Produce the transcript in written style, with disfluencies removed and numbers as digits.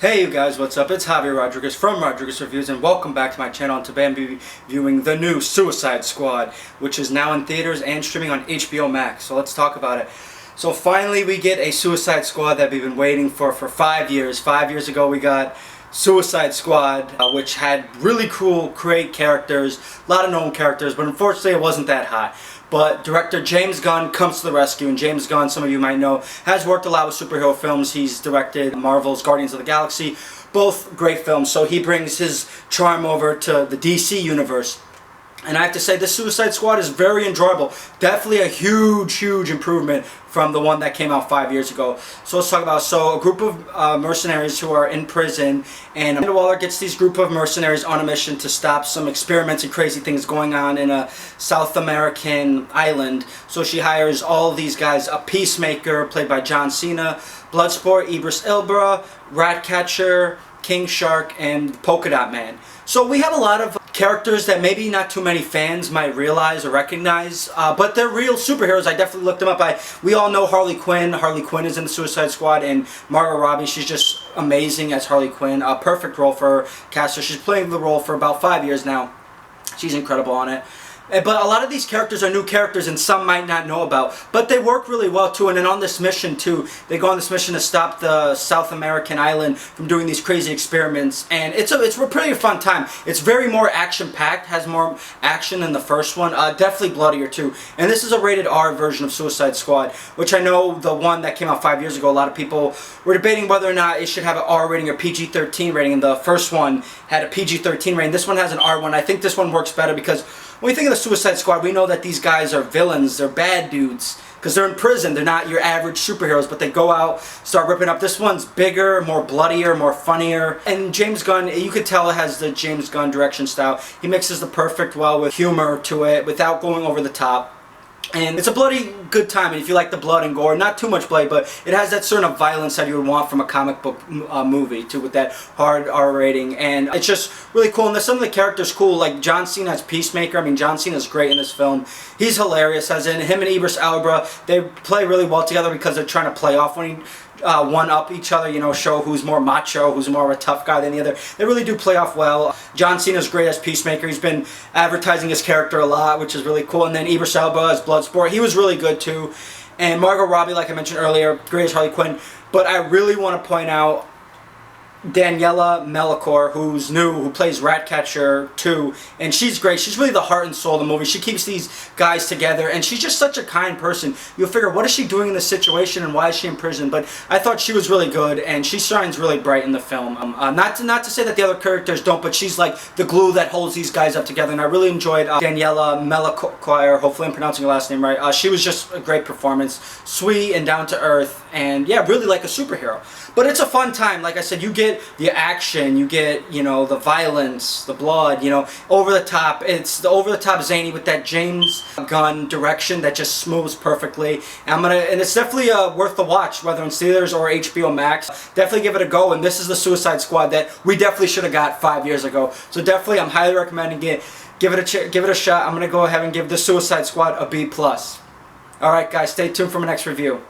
Hey you guys, what's up? It's Javier Rodriguez from Rodriguez Reviews, and welcome back to my channel. And today I'm reviewing the new Suicide Squad, which is now in theaters and streaming on HBO Max. So let's talk about it. So finally we get a Suicide Squad that we've been waiting for 5 years. 5 years ago we got Suicide Squad, which had really cool, great characters, a lot of known characters, but unfortunately it wasn't that hot. But director James Gunn comes to the rescue, and James Gunn, some of you might know, has worked a lot with superhero films. He's directed Marvel's Guardians of the Galaxy, both great films, so he brings his charm over to the DC universe. And I have to say, this Suicide Squad is very enjoyable. Definitely a huge improvement from the one that came out 5 years ago. So let's talk about a group of mercenaries who are in prison, and Amanda Waller gets these group of mercenaries on a mission to stop some experiments and crazy things going on in a South American island. So she hires all of these guys: a Peacemaker, played by John Cena, Bloodsport, Idris Elba, Ratcatcher, King Shark, and Polka Dot Man. So we have a lot of characters that maybe not too many fans might realize or recognize, but they're real superheroes. I definitely looked them up. We all know Harley Quinn. Harley Quinn is in the Suicide Squad, and Margot Robbie, she's just amazing as Harley Quinn. A perfect role for her cast. She's playing the role for about 5 years now. She's incredible on it. But a lot of these characters are new characters, and some might not know about. But they work really well too. And then on this mission too, they go on this mission to stop the South American island from doing these crazy experiments. And it's a pretty fun time. It's very more action-packed, has more action than the first one. Definitely bloodier too. And this is a rated R version of Suicide Squad, which I know the one that came out 5 years ago, a lot of people were debating whether or not it should have an R rating or PG-13 rating. And the first one had a PG-13 rating. This one has an R one. I think this one works better because when we think of the Suicide Squad, we know that these guys are villains, they're bad dudes, because they're in prison. They're not your average superheroes, but they go out, start ripping up. This one's bigger, more bloodier, more funnier. And James Gunn, you could tell it has the James Gunn direction style. He mixes the perfect well with humor to it without going over the top. And it's a bloody good time, and if you like the blood and gore, not too much blood, but it has that sort of violence that you would want from a comic book movie too, with that hard R rating. And it's just really cool. And some of the characters cool, like John Cena as Peacemaker. I mean, John Cena's great in this film. He's hilarious, as in him and Idris Elba. They play really well together because they're trying to play off one up each other, you know, show who's more macho, who's more of a tough guy than the other. They really do play off well. John Cena's great as Peacemaker. He's been advertising his character a lot, which is really cool. And then Idris Elba as Bloodsport. He was really good too. And Margot Robbie, like I mentioned earlier, great as Harley Quinn. But I really want to point out Daniela Melchior, who's new, who plays Ratcatcher too, and she's great. She's really the heart and soul of the movie. She keeps these guys together, and she's just such a kind person. You'll figure, what is she doing in this situation, and why is she in prison? But I thought she was really good, and she shines really bright in the film. Not to say that the other characters don't, but she's like the glue that holds these guys up together, and I really enjoyed Daniela Melchior. Hopefully I'm pronouncing her last name right. She was just a great performance, sweet and down to earth, and yeah, really like a superhero. But it's a fun time. Like I said, you get the action, you get, you know, the violence, the blood, you know, over the top. It's the over the top zany with that James Gunn direction that just smooths perfectly. And it's definitely worth the watch, whether in theaters or HBO Max. Definitely give it a go. And this is the Suicide Squad that we definitely should have got 5 years ago. So definitely, I'm highly recommending it. Give it a shot. I'm gonna go ahead and give the Suicide Squad a B+. All right, guys, stay tuned for my next review.